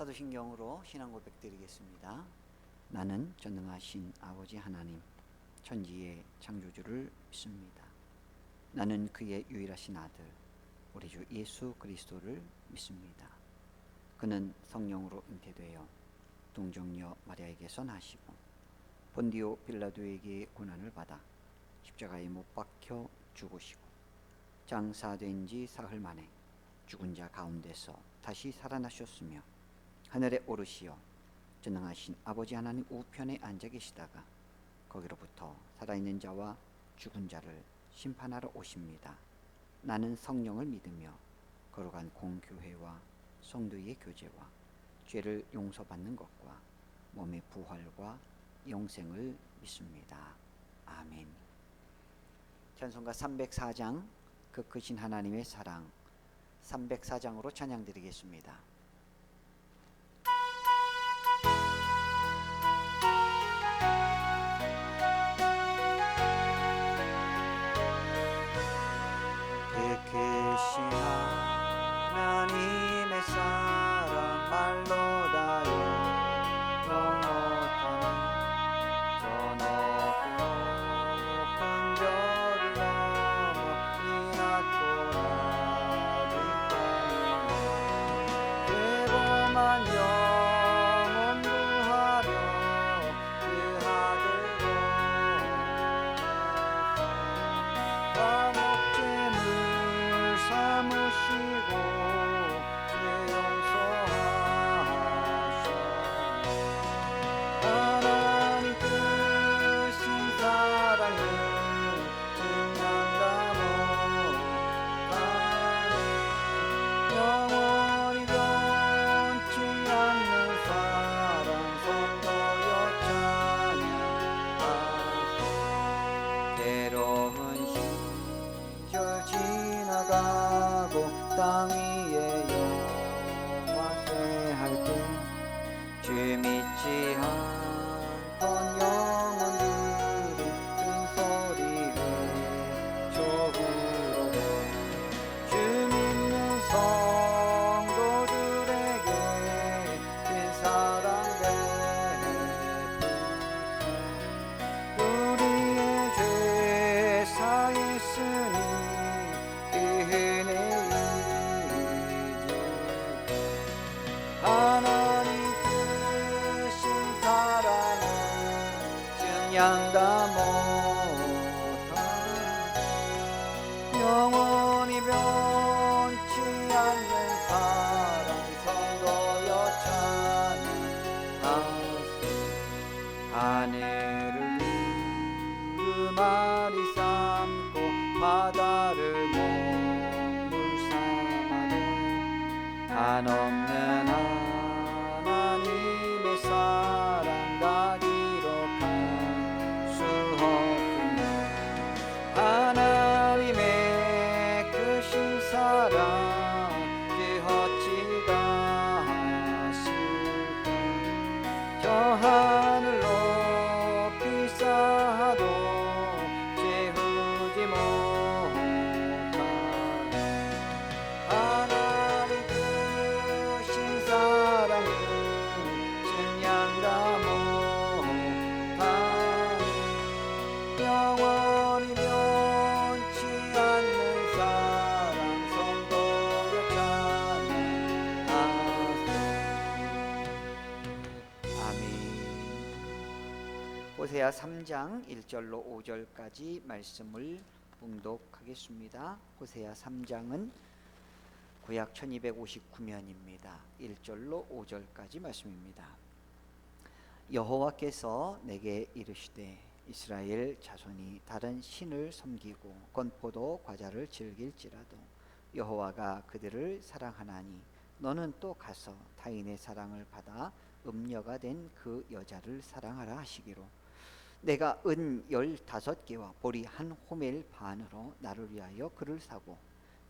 사도신경으로 신앙 고백 드리겠습니다. 나는 전능하신 아버지 하나님, 천지의 창조주를 믿습니다. 나는 그의 유일하신 아들, 우리 주 예수 그리스도를 믿습니다. 그는 성령으로 잉태되어 동정녀 마리아에게서 나시고 본디오 빌라도에게 고난을 받아 십자가에 못 박혀 죽으시고 장사된 지 사흘 만에 죽은 자 가운데서 다시 살아나셨으며 하늘에 오르시어 전능하신 아버지 하나님 우편에 앉아 계시다가 거기로부터 살아있는 자와 죽은 자를 심판하러 오십니다. 나는 성령을 믿으며 거룩한 공교회와 성도의 교제와 죄를 용서받는 것과 몸의 부활과 영생을 믿습니다. 아멘. 찬송가 304장 그 크신 하나님의 사랑 304장으로 찬양드리겠습니다. 크신 하나님의 사랑 말로 다 용어 못하는 저 높은 별을 넘어 이 낮고 낮은 땅에 죄범한 영혼 구하러 그 아들 보내사 삼으시고 죄 용서하셨네. 하나님 크신 사랑은 증명다 못하네. 영원히 변치 않는 사랑 성도여 찬양하세. 때로운 시절 지나가고 땅 위에 영화세 할 때 죄 믿지 않던 영혼들이 큰 소리 외쳐부르네. 주 믿는 성도들에게 큰 사랑 베푸사 우리의 죄 사했으니 하나님 크신 사랑은 증량다 못하네. 영원히 변치 않는 사랑 성도여 찬양하세. 하늘을 그 말이 삼고 바다를 몸을 삼아도 한없는 하나님의 사랑 다 기록할 수 없네. 하나님의 크신 사랑 그 어찌다 하실까. 저 하늘 높이 쌓아도 채우지 못하네. 하나님 크신 사랑은 증량다 못하네. 영원히 변치 않는 사랑 성도여 찬양하세. 아멘. 호세아 3장 1절로 5절까지 말씀을 봉독하겠습니다. 호세아 3장은 구약 1259면입니다. 1절로 5절까지 말씀입니다. 여호와께서 내게 이르시되 이스라엘 자손이 다른 신을 섬기고 건포도 과자를 즐길지라도 여호와가 그들을 사랑하나니 너는 또 가서 타인의 사랑을 받아 음녀가 된 그 여자를 사랑하라 하시기로 내가 은 15개와 보리 한 호멜 반으로 나를 위하여 그를 사고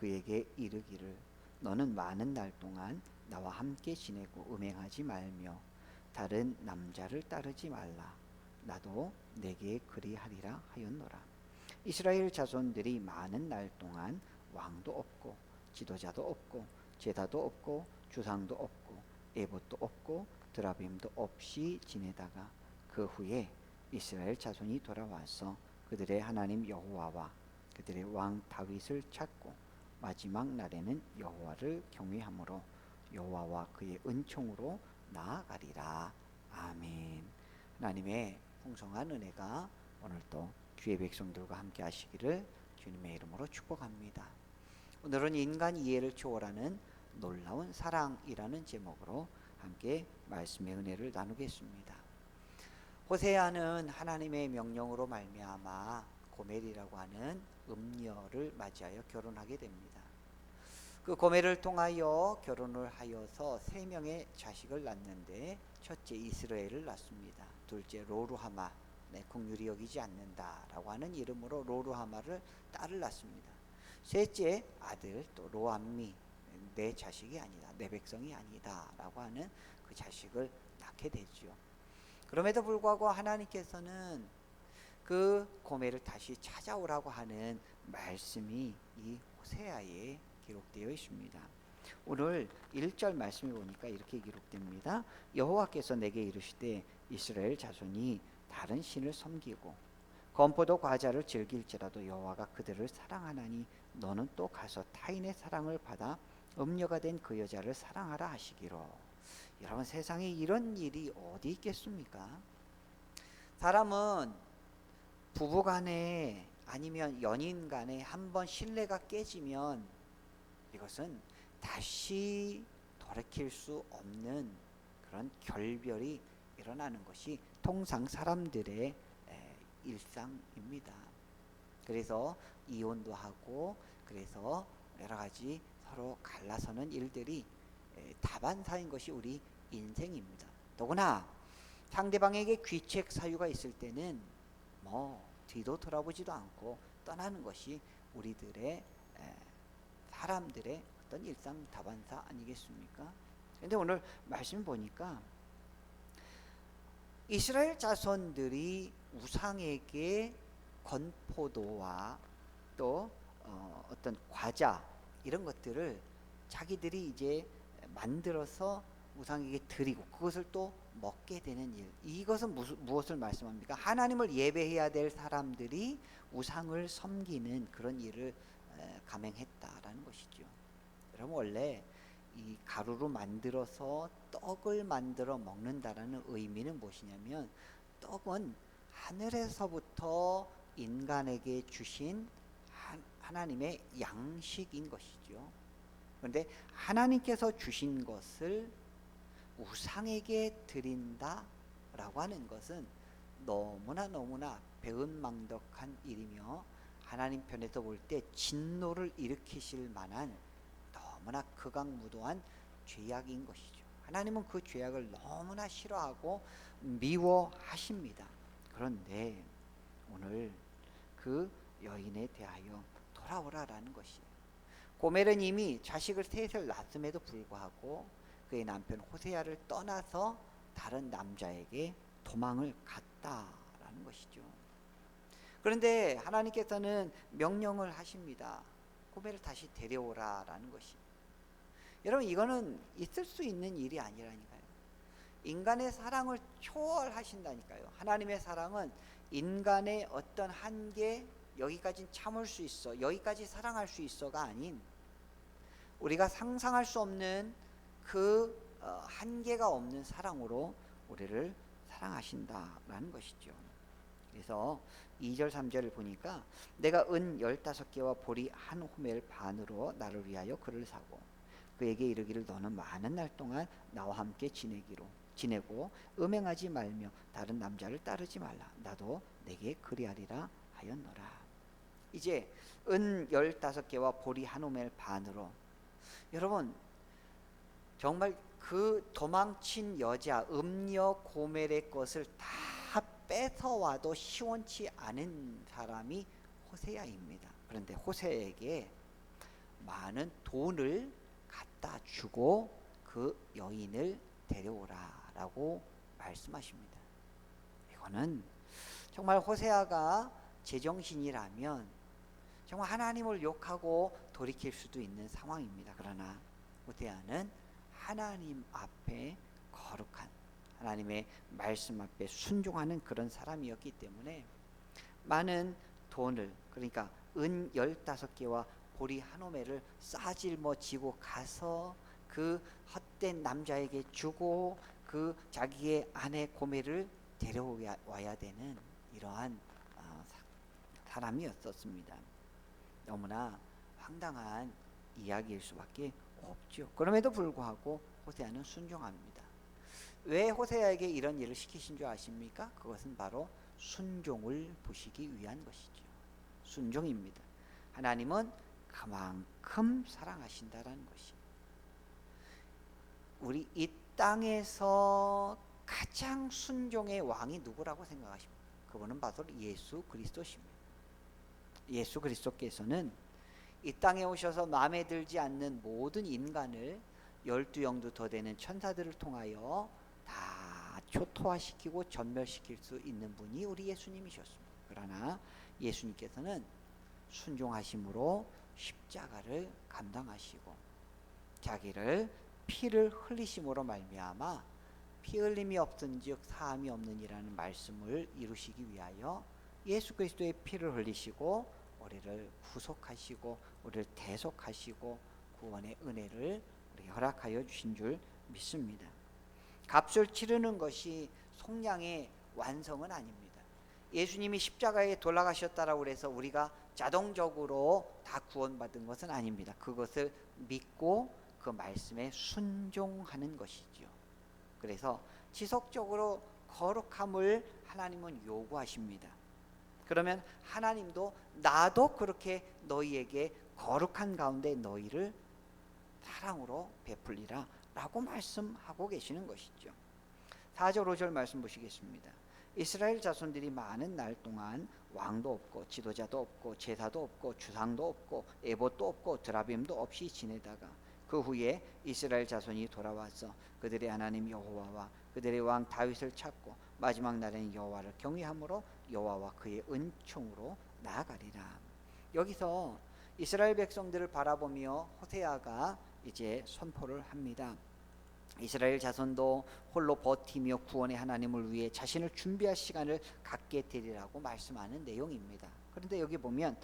그에게 이르기를 너는 많은 날 동안 나와 함께 지내고 음행하지 말며 다른 남자를 따르지 말라. 나도 내게 그리하리라 하였노라. 이스라엘 자손들이 많은 날 동안 왕도 없고 지도자도 없고 제사도 없고 주상도 없고 에봇도 없고 드라빔도 없이 지내다가 그 후에 이스라엘 자손이 돌아와서 그들의 하나님 여호와와 그들의 왕 다윗을 찾고 마지막 날에는 여호와를 경외함으로 여호와와 그의 은총으로 나아가리라. 아멘. 하나님의 풍성한 은혜가 오늘도 주의 백성들과 함께 하시기를 주님의 이름으로 축복합니다. 오늘은 인간 이해를 초월하는 놀라운 사랑이라는 제목으로 함께 말씀의 은혜를 나누겠습니다. 호세아는 하나님의 명령으로 말미암아 고멜이라고 하는 음녀를 맞이하여 결혼하게 됩니다. 그 고멜을 통하여 결혼을 하여서 3명의 자식을 낳는데 첫째 이스라엘을 낳습니다. 둘째 로루하마, 국률이 여기지 않는다라고 하는 이름으로 로루하마를 딸을 낳습니다. 셋째 아들 또 로암미, 내 자식이 아니다, 내 백성이 아니다라고 하는 그 자식을 낳게 되죠. 그럼에도 불구하고 하나님께서는 그 고멜을 다시 찾아오라고 하는 말씀이 이 호세아에 기록되어 있습니다. 오늘 1절 말씀을 보니까 이렇게 기록됩니다. 여호와께서 내게 이르시되 이스라엘 자손이 다른 신을 섬기고 건포도 과자를 즐길지라도 여호와가 그들을 사랑하나니 너는 또 가서 타인의 사랑을 받아 음녀가 된 그 여자를 사랑하라 하시기로. 여러분, 세상에 이런 일이 어디 있겠습니까? 사람은 부부간에 아니면 연인 간에 한번 신뢰가 깨지면 이것은 다시 돌이킬 수 없는 그런 결별이 일어나는 것이 통상 사람들의 일상입니다. 그래서 이혼도 하고 그래서 여러 가지 서로 갈라서는 일들이 다반사인 것이 우리 인생입니다. 더구나 상대방에게 귀책 사유가 있을 때는 뒤도 돌아보지도 않고 떠나는 것이 우리들의 사람들의 어떤 일상 다반사 아니겠습니까? 그런데 오늘 말씀 보니까 이스라엘 자손들이 우상에게 건포도와 또 어떤 과자 이런 것들을 자기들이 이제 만들어서 우상에게 드리고 그것을 또 먹게 되는 일, 이것은 무엇을 말씀합니까? 하나님을 예배해야 될 사람들이 우상을 섬기는 그런 일을 감행했다라는 것이죠. 여러분, 원래 이 가루로 만들어서 떡을 만들어 먹는다라는 의미는 무엇이냐면, 떡은 하늘에서부터 인간에게 주신 하나님의 양식인 것이죠. 그런데 하나님께서 주신 것을 우상에게 드린다라고 하는 것은 너무나 배은망덕한 일이며 하나님 편에서 볼 때 진노를 일으키실 만한 너무나 극악무도한 죄악인 것이죠. 하나님은 그 죄악을 너무나 싫어하고 미워하십니다. 그런데 오늘 그 여인에 대하여 돌아오라라는 것이에요. 고멜은 이미 자식을 셋을 낳았음에도 불구하고 그의 남편 호세아를 떠나서 다른 남자에게 도망을 갔다라는 것이죠. 그런데 하나님께서는 명령을 하십니다. 고멜을 다시 데려오라라는 것이. 여러분, 이거는 있을 수 있는 일이 아니라니까요. 인간의 사랑을 초월하신다니까요. 하나님의 사랑은 인간의 어떤 한계, 여기까지 참을 수 있어, 여기까지 사랑할 수 있어가 아닌 우리가 상상할 수 없는 그 한계가 없는 사랑으로 우리를 사랑하신다라는 것이죠. 그래서 2절 3절을 보니까 내가 은 15개와 보리 한 호멜 반으로 나를 위하여 그를 사고 그에게 이르기를 너는 많은 날 동안 나와 함께 지내고 음행하지 말며 다른 남자를 따르지 말라. 나도 내게 그리하리라 하였노라. 이제 은 15개와 보리 한 호멜 반으로, 여러분 정말 그 도망친 여자 음녀 고멜의 것을 다 뺏어와도 시원치 않은 사람이 호세아입니다. 그런데 호세아에게 많은 돈을 갖다 주고 그 여인을 데려오라라고 말씀하십니다. 이거는 정말 호세아가 제정신이라면 정말 하나님을 욕하고 돌이킬 수도 있는 상황입니다. 그러나 호세아는 하나님 앞에 거룩한, 하나님의 말씀 앞에 순종하는 그런 사람이었기 때문에 많은 돈을, 그러니까 은 15개와 보리 한 오매를 싸질머지고 가서 그 헛된 남자에게 주고 그 자기의 아내 고멜을 데려와야 되는 이러한 사람이었었습니다. 너무나 황당한 이야기일 수밖에 없죠. 그럼에도 불구하고 호세아는 순종합니다. 왜 호세아에게 이런 일을 시키신 줄 아십니까? 그것은 바로 순종을 보시기 위한 것이죠. 순종입니다. 하나님은 그만큼 사랑하신다라는 것입니다. 우리 이 땅에서 가장 순종의 왕이 누구라고 생각하십니까? 그분은 바로 예수 그리스도십니다. 예수 그리스도께서는 이 땅에 오셔서 마음에 들지 않는 모든 인간을 12영도 더 되는 천사들을 통하여 다 초토화시키고 전멸시킬 수 있는 분이 우리 예수님이셨습니다. 그러나 예수님께서는 순종하심으로 십자가를 감당하시고 자기를 피를 흘리심으로 말미암아 피 흘림이 없은즉 사함이 없느니라는 말씀을 이루시기 위하여 예수 그리스도의 피를 흘리시고 우리를 구속하시고 우리를 대속하시고 구원의 은혜를 우리에게 허락하여 주신 줄 믿습니다. 값을 치르는 것이 속량의 완성은 아닙니다. 예수님이 십자가에 돌아가셨다라고 해서 우리가 자동적으로 다 구원받은 것은 아닙니다. 그것을 믿고 그 말씀에 순종하는 것이죠. 그래서 지속적으로 거룩함을 하나님은 요구하십니다. 그러면 하나님도 나도 그렇게 너희에게 거룩한 가운데 너희를 사랑으로 베풀리라 라고 말씀하고 계시는 것이죠. 4절 5절 말씀 보시겠습니다. 이스라엘 자손들이 많은 날 동안 왕도 없고 지도자도 없고 제사도 없고 주상도 없고 에봇도 없고 드라빔도 없이 지내다가 그 후에 이스라엘 자손이 돌아와서 그들의 하나님 여호와와 그들의 왕 다윗을 찾고 마지막 날에는 여호와를 경외함으로 여호와와 그의 은총으로 나아가리라. 여기서 이스라엘 백성들을 바라보며 호세아가 이제 선포를 합니다. 이스라엘 자손도 홀로 버티며 구원의 하나님을 위해 자신을 준비할 시간을 갖게 되리라고 말씀하는 내용입니다. 그런데 여기 보면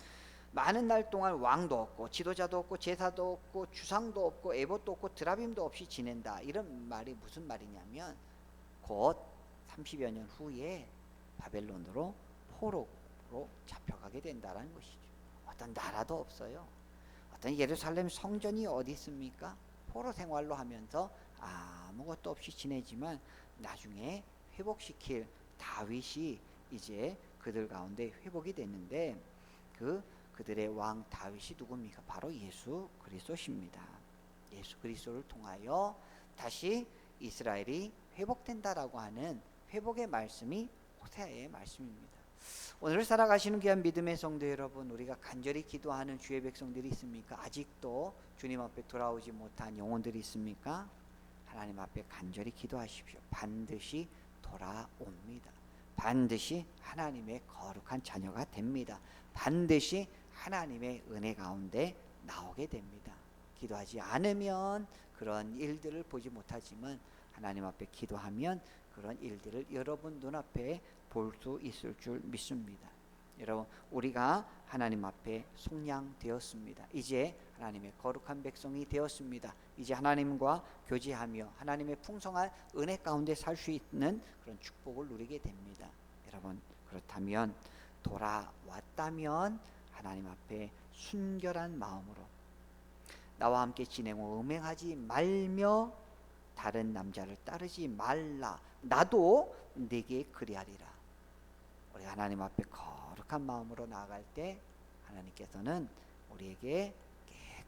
많은 날 동안 왕도 없고 지도자도 없고 제사도 없고 주상도 없고 에봇도 없고 드라빔도 없이 지낸다. 이런 말이 무슨 말이냐면 곧 30여 년 후에 바벨론으로 포로로 잡혀가게 된다는 것이죠. 어떤 나라도 없어요. 어떤 예루살렘 성전이 어디 있습니까? 포로 생활로 하면서 아무것도 없이 지내지만 나중에 회복시킬 다윗이 이제 그들 가운데 회복이 됐는데 그들의 왕 다윗이 누굽니까? 바로 예수 그리스도십니다. 예수 그리스도를 통하여 다시 이스라엘이 회복된다라고 하는 회복의 말씀이 호세아의 말씀입니다. 오늘 살아가시는 귀한 믿음의 성도 여러분, 우리가 간절히 기도하는 주의 백성들이 있습니까? 아직도 주님 앞에 돌아오지 못한 영혼들이 있습니까? 하나님 앞에 간절히 기도하십시오. 반드시 돌아옵니다. 반드시 하나님의 거룩한 자녀가 됩니다. 반드시 하나님의 은혜 가운데 나오게 됩니다. 기도하지 않으면 그런 일들을 보지 못하지만 하나님 앞에 기도하면 그런 일들을 여러분 눈앞에 볼 수 있을 줄 믿습니다. 여러분, 우리가 하나님 앞에 속량되었습니다. 이제 하나님의 거룩한 백성이 되었습니다. 이제 하나님과 교제하며 하나님의 풍성한 은혜 가운데 살 수 있는 그런 축복을 누리게 됩니다. 여러분, 그렇다면 돌아왔다면 하나님 앞에 순결한 마음으로 나와 함께 지내고 음행하지 말며 다른 남자를 따르지 말라. 나도 네게 그리하리라. 우리 하나님 앞에 거룩한 마음으로 나아갈 때 하나님께서는 우리에게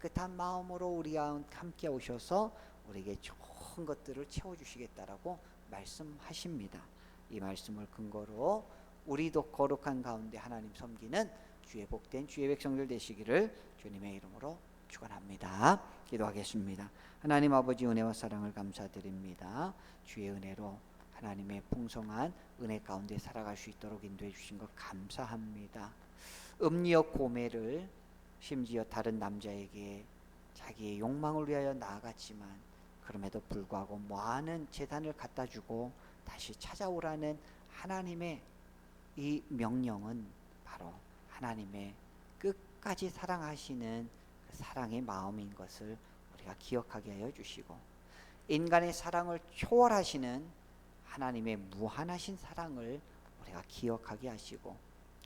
깨끗한 마음으로 우리와 함께 오셔서 우리에게 좋은 것들을 채워주시겠다라고 말씀하십니다. 이 말씀을 근거로 우리도 거룩한 가운데 하나님 섬기는 주의 복된 주의 백성들 되시기를 주님의 이름으로 축원합니다. 기도하겠습니다. 하나님 아버지 은혜와 사랑을 감사드립니다. 주의 은혜로 하나님의 풍성한 은혜 가운데 살아갈 수 있도록 인도해 주신 것 감사합니다. 음력 고매를 심지어 다른 남자에게 자기의 욕망을 위하여 나아갔지만 그럼에도 불구하고 많은 재단을 갖다 주고 다시 찾아오라는 하나님의 이 명령은 바로 하나님의 끝까지 사랑하시는 그 사랑의 마음인 것을 우리가 기억하게 하여 주시고, 인간의 사랑을 초월하시는 하나님의 무한하신 사랑을 우리가 기억하게 하시고,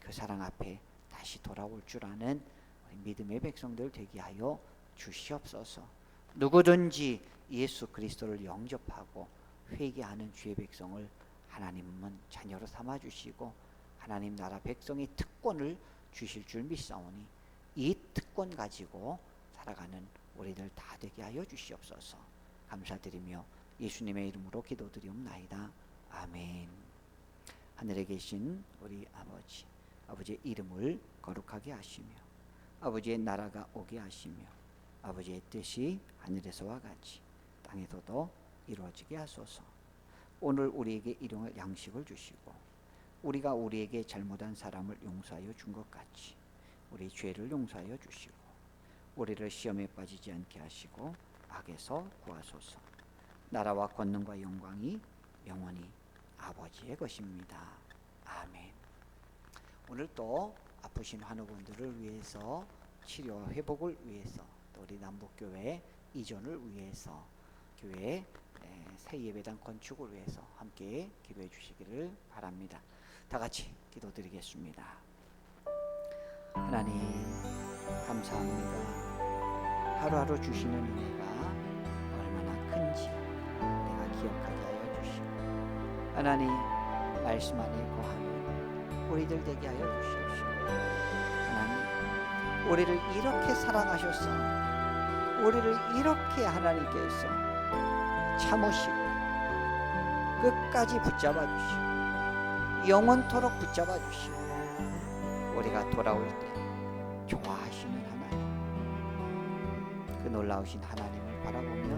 그 사랑 앞에 다시 돌아올 줄 아는 우리 믿음의 백성들 되게 하여 주시옵소서. 누구든지 예수 그리스도를 영접하고 회개하는 주의 백성을 하나님은 자녀로 삼아 주시고 하나님 나라 백성의 특권을 주실 줄 믿사오니, 이 특권 가지고 살아가는 우리들 다 되게 하여 주시옵소서. 감사드리며 예수님의 이름으로 기도드리옵나이다. 아멘. 하늘에 계신 우리 아버지, 아버지의 이름을 거룩하게 하시며 아버지의 나라가 오게 하시며 아버지의 뜻이 하늘에서와 같이 땅에서도 이루어지게 하소서. 오늘 우리에게 일용할 양식을 주시고 우리가 우리에게 잘못한 사람을 용서하여 준 것 같이 우리 죄를 용서하여 주시고 우리를 시험에 빠지지 않게 하시고 악에서 구하소서. 나라와 권능과 영광이 영원히 아버지의 것입니다. 아멘. 오늘 또 아프신 환우분들을 위해서 치료와 회복을 위해서 또 우리 남북교회 이전을 위해서 교회 새 예배당 건축을 위해서 함께 기도해 주시기를 바랍니다. 다 같이 기도드리겠습니다. 하나님 감사합니다. 하루하루 주시는 은혜가 얼마나 큰지 내가 기억하게 하여 주시고, 하나님 말씀 안에 거하는 우리들 되게 하여 주시옵시고, 하나님 우리를 이렇게 사랑하셨어 우리를 이렇게 하나님께서 참으시고 끝까지 붙잡아 주시고 영원토록 붙잡아 주시고 우리가 돌아올 때 좋아하시는 하나님, 그 놀라우신 하나님을 바라보며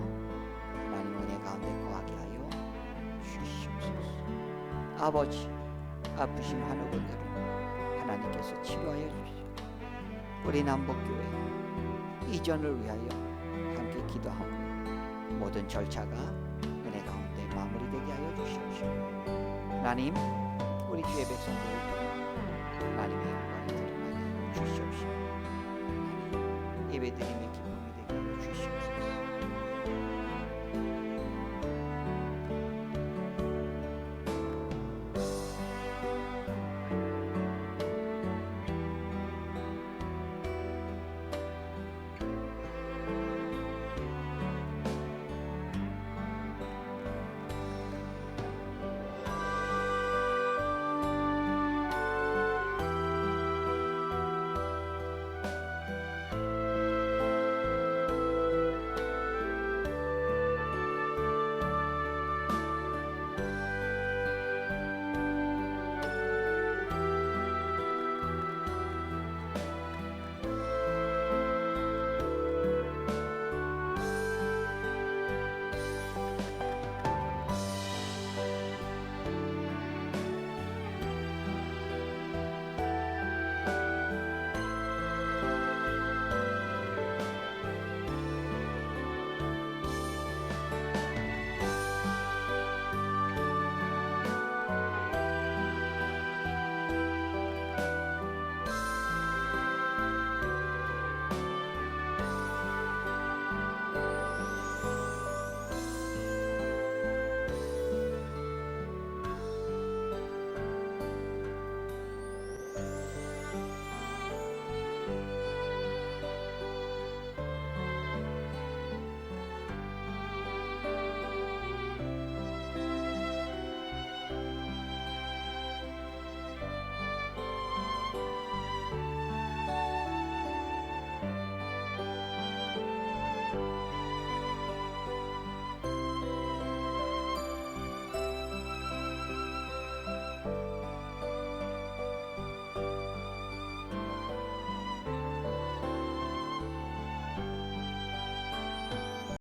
하나님 은혜 가운데 거하게 하여 주시옵소서. 아버지 아프신 환우분들을 하나님께서 치료하여 주시고 우리 남북교회 이전을 위하여 함께 기도하고 모든 절차가 은혜 가운데 마무리되게 하여 주시옵시고, 하나님 우리 주의 백성들을 통해 하나님의 영광이 드러나게 하여 주시옵시고 예배드림의 기쁨이 되게 하여 주시옵소서.